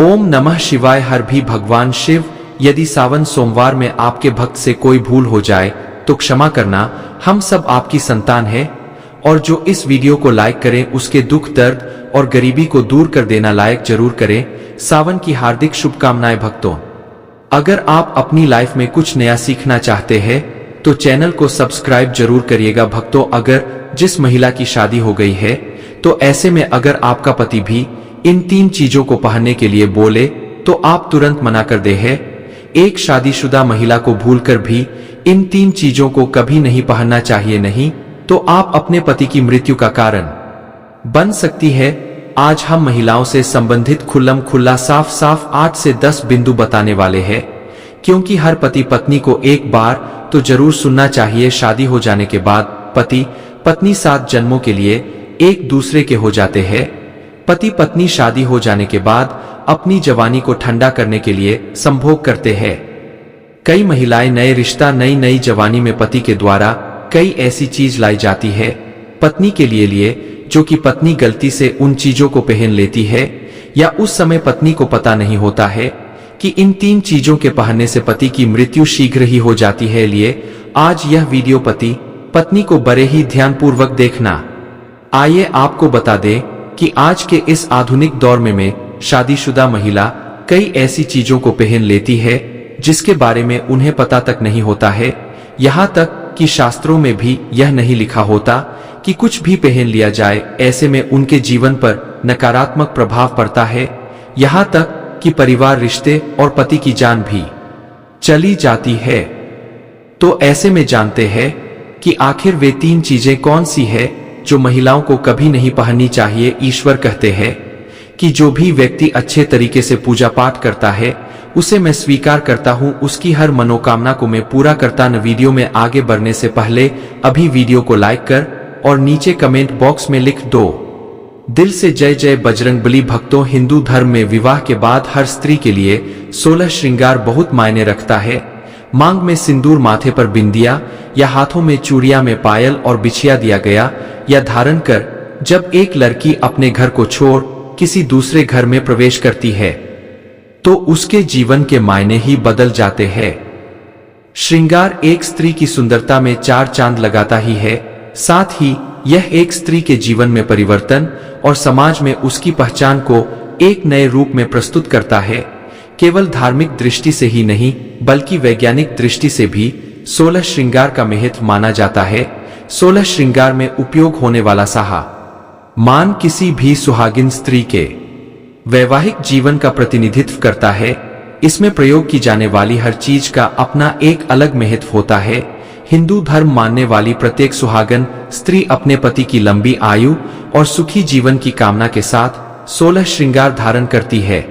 ओम नमः शिवाय। हर भी भगवान शिव, यदि सावन सोमवार में आपके भक्त से कोई भूल हो जाए तो क्षमा करना, हम सब आपकी संतान है। और जो इस वीडियो को लाइक करें उसके दुख दर्द और गरीबी को दूर कर देना लायक जरूर करें। सावन की हार्दिक शुभकामनाएं भक्तों। अगर आप अपनी लाइफ में कुछ नया सीखना चाहते हैं तो चैनल को सब्सक्राइब जरूर करिएगा भक्तों। अगर जिस महिला की शादी हो गई है तो ऐसे में अगर आपका पति भी इन 3 चीजों को पहनने के लिए बोले तो आप तुरंत मना कर दे है। एक शादीशुदा महिला को भूलकर भी इन 3 चीजों को कभी नहीं पहनना चाहिए, नहीं तो आप अपने पति की मृत्यु का कारण बन सकती है। आज हम महिलाओं से संबंधित खुल्लम खुल्ला साफ साफ 8 से 10 बिंदु बताने वाले हैं, क्योंकि हर पति पत्नी को एक बार तो जरूर सुनना चाहिए। शादी हो जाने के बाद पति पत्नी 7 जन्मों के लिए एक दूसरे के हो जाते हैं। पति पत्नी शादी हो जाने के बाद अपनी जवानी को ठंडा करने के लिए संभोग करते हैं। कई महिलाएं नए रिश्ता नई जवानी में पति के द्वारा कई ऐसी चीज लाई जाती है पत्नी के लिए जो कि पत्नी गलती से उन चीजों को पहन लेती है, या उस समय पत्नी को पता नहीं होता है कि इन 3 चीजों के पहनने से पति की मृत्यु शीघ्र ही हो जाती है। लिए आज यह वीडियो पति पत्नी को बड़े ही ध्यानपूर्वक देखना। आइए आपको बता दें कि आज के इस आधुनिक दौर में शादीशुदा महिला कई ऐसी चीजों को पहन लेती है जिसके बारे में उन्हें पता तक नहीं होता है। यहाँ तक कि शास्त्रों में भी यह नहीं लिखा होता कि कुछ भी पहन लिया जाए, ऐसे में उनके जीवन पर नकारात्मक प्रभाव पड़ता है। यहाँ तक कि परिवार, रिश्ते और पति की जान भी चली जाती है। तो ऐसे में जानते हैं कि आखिर वे 3 चीजें कौन सी है जो महिलाओं को कभी नहीं पहननी चाहिए। ईश्वर कहते हैं कि जो भी व्यक्ति अच्छे तरीके से पूजा पाठ करता है उसे मैं स्वीकार करता हूं, उसकी हर मनोकामना को मैं पूरा करता। न वीडियो में आगे बढ़ने से पहले अभी वीडियो को लाइक कर और नीचे कमेंट बॉक्स में लिख दो दिल से जय जय बजरंगबली। भक्तों, हिंदू धर्म में विवाह के बाद हर स्त्री के लिए 16 श्रृंगार बहुत मायने रखता है। मांग में सिंदूर, माथे पर बिंदिया या हाथों में चूड़ियां में पायल और बिछिया दिया गया या धारण कर जब एक लड़की अपने घर को छोड़ किसी दूसरे घर में प्रवेश करती है तो उसके जीवन के मायने ही बदल जाते हैं। श्रृंगार एक स्त्री की सुंदरता में 4 चांद लगाता ही है, साथ ही यह एक स्त्री के जीवन में परिवर्तन और समाज में उसकी पहचान को एक नए रूप में प्रस्तुत करता है। केवल धार्मिक दृष्टि से ही नहीं बल्कि वैज्ञानिक दृष्टि से भी 16 श्रृंगार का महत्व माना जाता है। 16 श्रृंगार में उपयोग होने वाला मान किसी भी सुहागिन स्त्री के वैवाहिक जीवन का प्रतिनिधित्व करता है। इसमें प्रयोग की जाने वाली हर चीज का अपना एक अलग महत्व होता है। हिंदू धर्म मानने वाली प्रत्येक सुहागन स्त्री अपने पति की लंबी आयु और सुखी जीवन की कामना के साथ 16 श्रृंगार धारण करती है।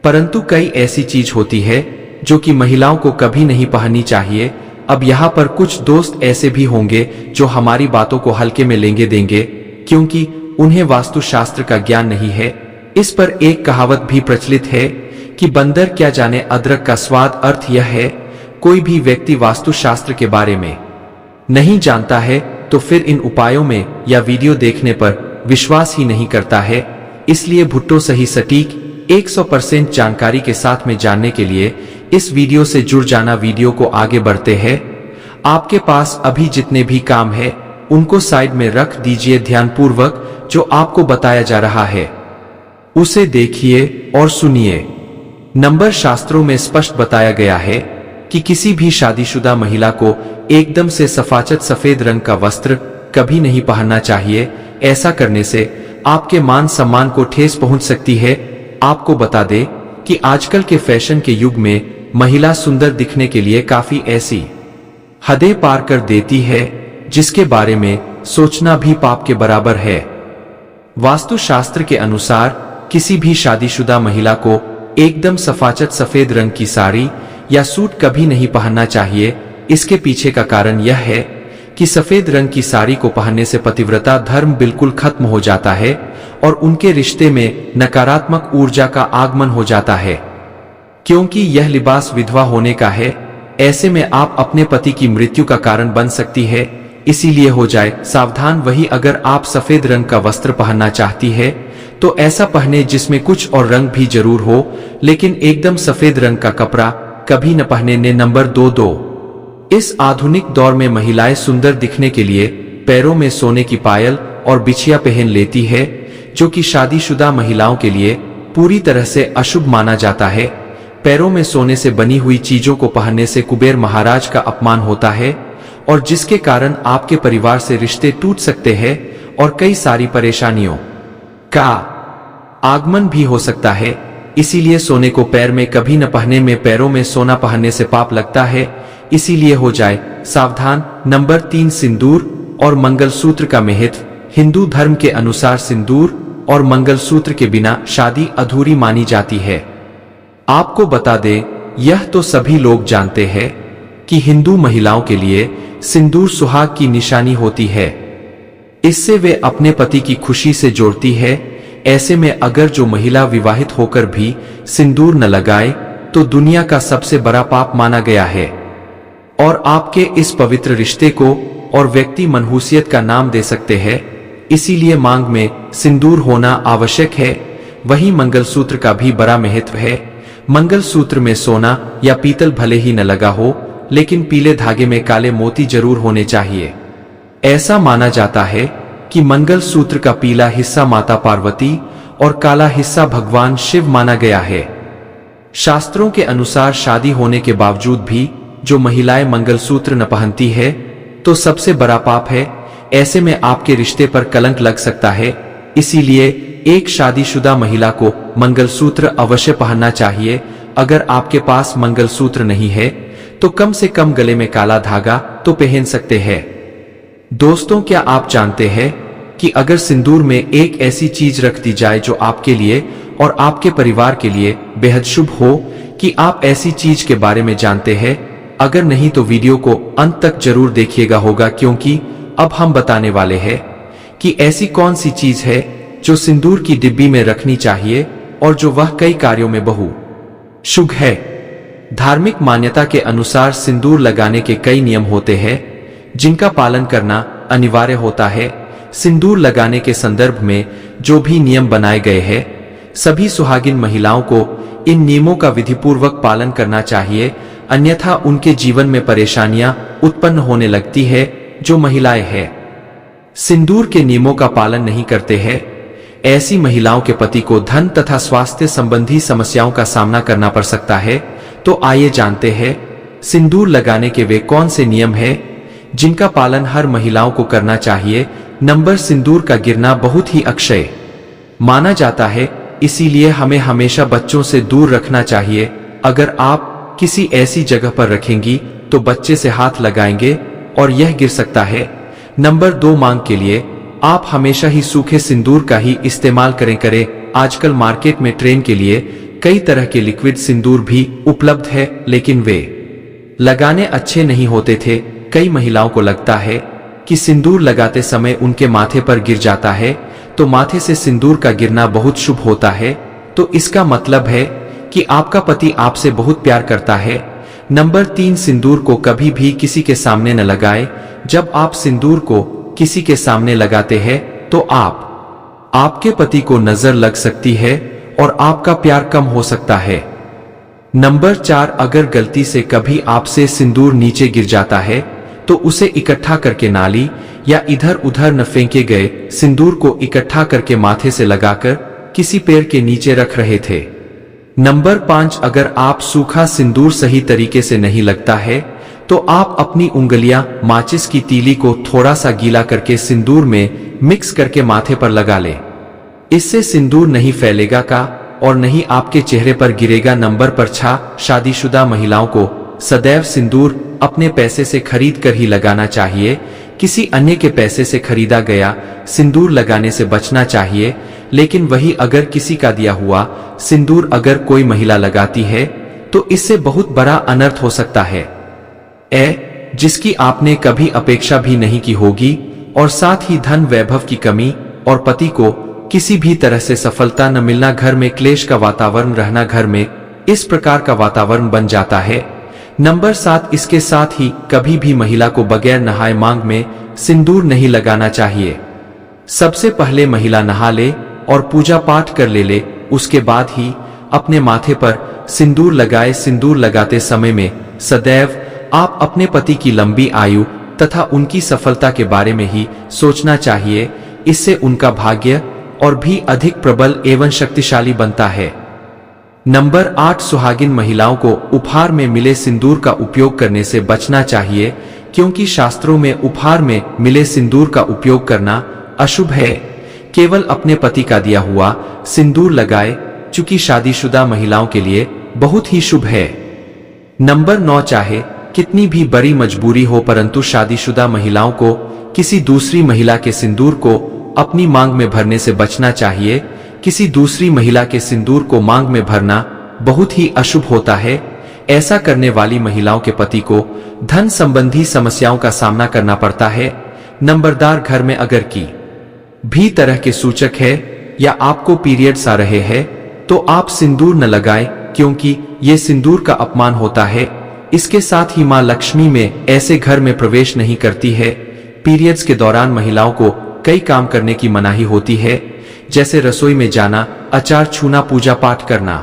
परंतु कई ऐसी चीज होती है जो कि महिलाओं को कभी नहीं पहननी चाहिए। अब यहाँ पर कुछ दोस्त ऐसे भी होंगे जो हमारी बातों को हल्के में लेंगे देंगे, क्योंकि उन्हें वास्तुशास्त्र का ज्ञान नहीं है। इस पर एक कहावत भी प्रचलित है कि बंदर क्या जाने अदरक का स्वाद। अर्थ यह है, कोई भी व्यक्ति वास्तुशास्त्र के बारे में नहीं जानता है तो फिर इन उपायों में या वीडियो देखने पर विश्वास ही नहीं करता है। इसलिए भुट्टो सही सटीक 100% जानकारी के साथ में जानने के लिए इस वीडियो से जुड़ जाना। वीडियो को आगे बढ़ते हैं। आपके पास अभी जितने भी काम है उनको साइड में रख दीजिए। ध्यानपूर्वक जो आपको बताया जा रहा है उसे देखिए और सुनिए। नंबर शास्त्रों में स्पष्ट बताया गया है कि किसी भी शादीशुदा महिला को एकदम से सफाचत सफेद रंग का वस्त्र कभी नहीं पहनना चाहिए। ऐसा करने से आपके मान सम्मान को ठेस पहुंच सकती है। आपको बता दें कि आजकल के फैशन के युग में महिला सुंदर दिखने के लिए काफी ऐसी हदें पार कर देती है जिसके बारे में सोचना भी पाप के बराबर है। वास्तुशास्त्र के अनुसार किसी भी शादीशुदा महिला को एकदम सफाचत सफेद रंग की साड़ी या सूट कभी नहीं पहनना चाहिए। इसके पीछे का कारण यह है कि सफेद रंग की साड़ी को पहनने से पतिव्रता धर्म बिल्कुल खत्म हो जाता है और उनके रिश्ते में नकारात्मक ऊर्जा का आगमन हो जाता है, क्योंकि यह लिबास विधवा होने का है। ऐसे में आप अपने पति की मृत्यु का कारण बन सकती है। इसीलिए हो जाए सावधान। वही अगर आप सफेद रंग का वस्त्र पहनना चाहती है तो ऐसा पहने जिसमें कुछ और रंग भी जरूर हो, लेकिन एकदम सफेद रंग का कपड़ा कभी न पहने। नंबर 2। इस आधुनिक दौर में महिलाएं सुंदर दिखने के लिए पैरों में सोने की पायल और बिछिया पहन लेती है, जो कि शादीशुदा महिलाओं के लिए पूरी तरह से अशुभ माना जाता है। पैरों में सोने से बनी हुई चीजों को पहनने से कुबेर महाराज का अपमान होता है और जिसके कारण आपके परिवार से रिश्ते टूट सकते हैं और कई सारी परेशानियों का आगमन भी हो सकता है। इसीलिए सोने को पैर में कभी न पहने। में पैरों में सोना पहनने से पाप लगता है, इसीलिए हो जाए सावधान। नंबर 3 सिंदूर और मंगलसूत्र का महत्व। हिंदू धर्म के अनुसार सिंदूर और मंगलसूत्र के बिना शादी अधूरी मानी जाती है। आपको बता दें, यह तो सभी लोग जानते हैं कि हिंदू महिलाओं के लिए सिंदूर सुहाग की निशानी होती है। इससे वे अपने पति की खुशी से जोड़ती है। ऐसे में अगर जो महिला विवाहित होकर भी सिंदूर न लगाए तो दुनिया का सबसे बड़ा पाप माना गया है और आपके इस पवित्र रिश्ते को और व्यक्ति मनहूसियत का नाम दे सकते हैं। इसीलिए मांग में सिंदूर होना आवश्यक है। वहीं मंगलसूत्र का भी बड़ा महत्व है। मंगलसूत्र में सोना या पीतल भले ही न लगा हो, लेकिन पीले धागे में काले मोती जरूर होने चाहिए। ऐसा माना जाता है कि मंगलसूत्र का पीला हिस्सा माता पार्वती और काला हिस्सा भगवान शिव माना गया है। शास्त्रों के अनुसार शादी होने के बावजूद भी जो महिलाएं मंगलसूत्र न पहनती है तो सबसे बड़ा पाप है। ऐसे में आपके रिश्ते पर कलंक लग सकता है। इसीलिए एक शादीशुदा महिला को मंगलसूत्र अवश्य पहनना चाहिए। अगर आपके पास मंगलसूत्र नहीं है तो कम से कम गले में काला धागा तो पहन सकते हैं। दोस्तों, क्या आप जानते हैं कि अगर सिंदूर में एक ऐसी चीज रख दी जाए जो आपके लिए और आपके परिवार के लिए बेहद शुभ हो, कि आप ऐसी चीज के बारे में जानते हैं? अगर नहीं तो वीडियो को अंत तक जरूर देखिएगा होगा, क्योंकि अब हम बताने वाले हैं कि ऐसी कौन सी चीज है जो सिंदूर की डिब्बी में रखनी चाहिए और जो वह कई कार्यों में बहु शुभ है। धार्मिक मान्यता के अनुसार सिंदूर लगाने के कई नियम होते हैं जिनका पालन करना अनिवार्य होता है। सिंदूर लगाने के संदर्भ में जो भी नियम बनाए गए हैं, सभी सुहागिन महिलाओं को इन नियमों का विधिपूर्वक पालन करना चाहिए, अन्यथा उनके जीवन में परेशानियां उत्पन्न होने लगती है। जो महिलाएं हैं सिंदूर के नियमों का पालन नहीं करते हैं, ऐसी महिलाओं के पति को धन तथा स्वास्थ्य संबंधी समस्याओं का सामना करना पड़ सकता है। तो आइए जानते हैं सिंदूर लगाने के वे कौन से नियम हैं जिनका पालन हर महिलाओं को करना चाहिए। नंबर, सिंदूर का गिरना बहुत ही अक्षय माना जाता है, इसीलिए हमें हमेशा बच्चों से दूर रखना चाहिए। अगर आप किसी ऐसी जगह पर रखेंगी तो बच्चे से हाथ लगाएंगे और यह गिर सकता है। नंबर 2, मांग के लिए आप हमेशा ही सूखे सिंदूर का ही इस्तेमाल करें। आजकल मार्केट में ट्रेंड के लिए कई तरह के लिक्विड सिंदूर भी उपलब्ध है, लेकिन वे लगाने अच्छे नहीं होते थे। कई महिलाओं को लगता है कि सिंदूर लगाते समय उनके माथे पर गिर जाता है, तो माथे से सिंदूर का गिरना बहुत शुभ होता है। तो इसका मतलब है कि आपका पति आपसे बहुत प्यार करता है। नंबर 3, सिंदूर को कभी भी किसी के सामने न लगाएं। जब आप सिंदूर को किसी के सामने लगाते हैं तो आपके पति को नजर लग सकती है और आपका प्यार कम हो सकता है। नंबर 4, अगर गलती से कभी आपसे सिंदूर नीचे गिर जाता है तो उसे इकट्ठा करके नाली या इधर उधर न फेंके गए सिंदूर को इकट्ठा करके माथे से लगाकर किसी पेड़ के नीचे रख रहे थे। नंबर 5, अगर आप सूखा सिंदूर सही तरीके से नहीं लगता है तो आप अपनी उंगलियां माचिस की तीली को थोड़ा सा गीला करके सिंदूर में मिक्स करके माथे पर लगा ले। इससे सिंदूर नहीं फैलेगा का और नहीं आपके चेहरे पर गिरेगा। नंबर 6, शादीशुदा महिलाओं को सदैव सिंदूर अपने पैसे से खरीद कर ही लगाना चाहिए। किसी अन्य के पैसे से खरीदा गया सिंदूर लगाने से बचना चाहिए। लेकिन वही अगर किसी का दिया हुआ सिंदूर अगर कोई महिला लगाती है तो इससे बहुत बड़ा अनर्थ हो सकता है, जिसकी आपने कभी अपेक्षा भी नहीं की होगी, और साथ ही धन वैभव की कमी और पति को किसी भी तरह से सफलता न मिलना, घर में क्लेश का वातावरण रहना, घर में इस प्रकार का वातावरण बन जाता है। नंबर 7, इसके साथ ही कभी भी महिला को बगैर नहाए मांग में सिंदूर नहीं लगाना चाहिए। सबसे पहले महिला नहा ले, और पूजा पाठ कर ले, उसके बाद ही अपने माथे पर सिंदूर लगाए। सिंदूर लगाते समय में सदैव आप अपने पति की लंबी आयु तथा उनकी सफलता के बारे में ही सोचना चाहिए। इससे उनका भाग्य और भी अधिक प्रबल एवं शक्तिशाली बनता है। नंबर 8, सुहागिन महिलाओं को उपहार में मिले सिंदूर का उपयोग करने से बचना चाहिए, क्योंकि शास्त्रों में उपहार में मिले सिंदूर का उपयोग करना अशुभ है। केवल अपने पति का दिया हुआ सिंदूर लगाए, चूंकि शादीशुदा महिलाओं के लिए बहुत ही शुभ है। नंबर 9, चाहे कितनी भी बड़ी मजबूरी हो, परंतु शादीशुदा महिलाओं को किसी दूसरी महिला के सिंदूर को अपनी मांग में भरने से बचना चाहिए। किसी दूसरी महिला के सिंदूर को मांग में भरना बहुत ही अशुभ होता है। ऐसा करने वाली महिलाओं के पति को धन संबंधी समस्याओं का सामना करना पड़ता है। नंबरदार, घर में अगर की भी तरह के सूचक है या आपको पीरियड्स आ रहे हैं तो आप सिंदूर न लगाएं, क्योंकि ये सिंदूर का अपमान होता है। इसके साथ ही मां लक्ष्मी में ऐसे घर में प्रवेश नहीं करती है। पीरियड्स के दौरान महिलाओं को कई काम करने की मनाही होती है, जैसे रसोई में जाना, अचार छूना, पूजा पाठ करना,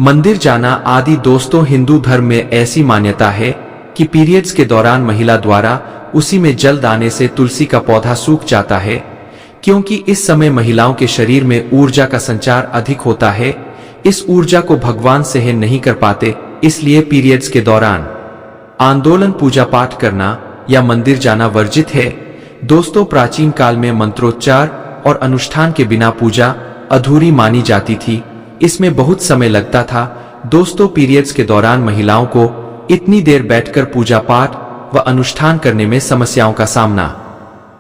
मंदिर जाना आदि। दोस्तों, हिंदू धर्म में ऐसी मान्यता है कि पीरियड्स के दौरान महिला द्वारा उसी में जल दाने से तुलसी का पौधा सूख जाता है, क्योंकि इस समय महिलाओं के शरीर में ऊर्जा का संचार अधिक होता है। इस ऊर्जा को भगवान सहन नहीं कर पाते, इसलिए पीरियड्स के दौरान आंदोलन, पूजा पाठ करना या मंदिर जाना वर्जित है। दोस्तों, प्राचीन काल में मंत्रोच्चार और अनुष्ठान के बिना पूजा अधूरी मानी जाती थी। इसमें बहुत समय लगता था। दोस्तों, पीरियड्स के दौरान महिलाओं को इतनी देर बैठकर पूजा पाठ व अनुष्ठान करने में समस्याओं का सामना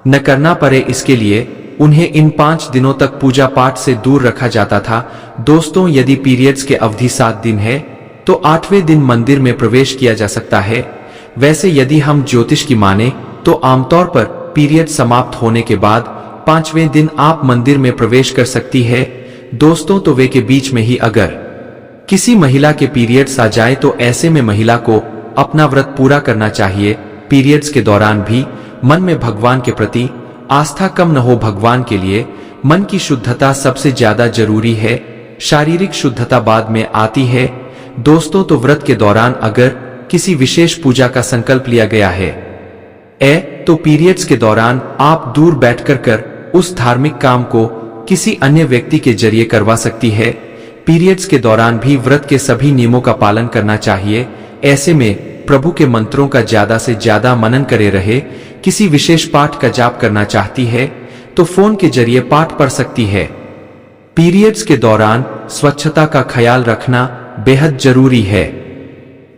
न करना पड़े, इसके लिए उन्हें इन 5 दिनों तक पूजा पाठ से दूर रखा जाता था। दोस्तों, यदि पीरियड्स के अवधि 7 दिन है तो 8वें दिन मंदिर में प्रवेश किया जा सकता है। वैसे यदि हम ज्योतिष की माने तो आमतौर पर पीरियड समाप्त होने के बाद 5वें दिन आप मंदिर में प्रवेश कर सकती है। दोस्तों, तो वे के बीच में ही अगर किसी महिला के पीरियड्स आ जाए तो ऐसे में महिला को अपना व्रत पूरा करना चाहिए। पीरियड्स के दौरान भी मन में भगवान के प्रति आस्था कम न हो। भगवान के लिए मन की शुद्धता सबसे ज्यादा जरूरी है, शारीरिक शुद्धता बाद में आती है। दोस्तों, तो व्रत के दौरान अगर किसी विशेष पूजा का संकल्प लिया गया है तो पीरियड्स के दौरान आप दूर बैठकर कर उस धार्मिक काम को किसी अन्य व्यक्ति के जरिए करवा सकती है। पीरियड्स के दौरान भी व्रत के सभी नियमों का पालन करना चाहिए। ऐसे में प्रभु के मंत्रों का ज्यादा से ज्यादा मनन करे रहे। किसी विशेष पाठ का जाप करना चाहती है तो फोन के जरिए पाठ पढ़ सकती है। पीरियड्स के दौरान स्वच्छता का ख्याल रखना बेहद जरूरी है।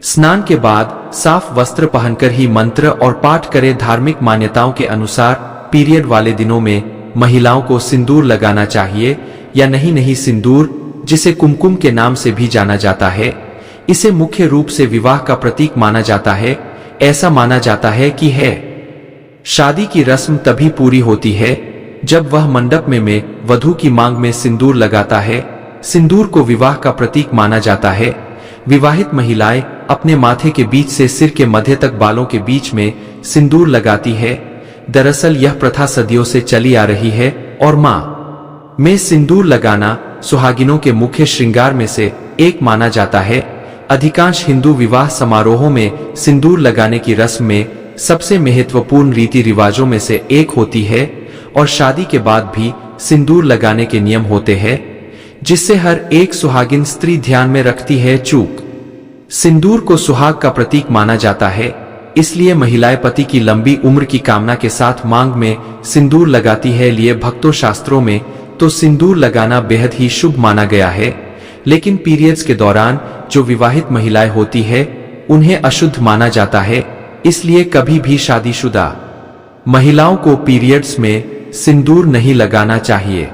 स्नान के बाद साफ वस्त्र पहनकर ही मंत्र और पाठ करें। धार्मिक मान्यताओं के अनुसार पीरियड वाले दिनों में महिलाओं को सिंदूर लगाना चाहिए या नहीं। सिंदूर, जिसे कुमकुम के नाम से भी जाना जाता है, इसे मुख्य रूप से विवाह का प्रतीक माना जाता है। ऐसा माना जाता है कि शादी की रस्म तभी पूरी होती है जब वह मंडप में वधू की मांग में सिंदूर लगाता है। सिंदूर को विवाह का प्रतीक माना जाता है। विवाहित महिलाएं अपने माथे के बीच से सिर के मध्य तक बालों के बीच में सिंदूर लगाती है। दरअसल यह प्रथा सदियों से चली आ रही है और मां में सिंदूर लगाना सुहागिनों के मुख्य श्रृंगार में से एक माना जाता है। अधिकांश हिंदू विवाह समारोहों में सिंदूर लगाने की रस्म में सबसे महत्वपूर्ण रीति रिवाजों में से एक होती है और शादी के बाद भी सिंदूर लगाने के नियम होते हैं, जिससे हर एक सुहागिन स्त्री ध्यान में रखती है। चूक सिंदूर को सुहाग का प्रतीक माना जाता है, इसलिए महिलाएं पति की लंबी उम्र की कामना के साथ मांग में सिंदूर लगाती है। लिए भक्तों, शास्त्रों में तो सिंदूर लगाना बेहद ही शुभ माना गया है, लेकिन पीरियड्स के दौरान जो विवाहित महिलाएं होती है उन्हें अशुद्ध माना जाता है। इसलिए कभी भी शादीशुदा महिलाओं को पीरियड्स में सिंदूर नहीं लगाना चाहिए।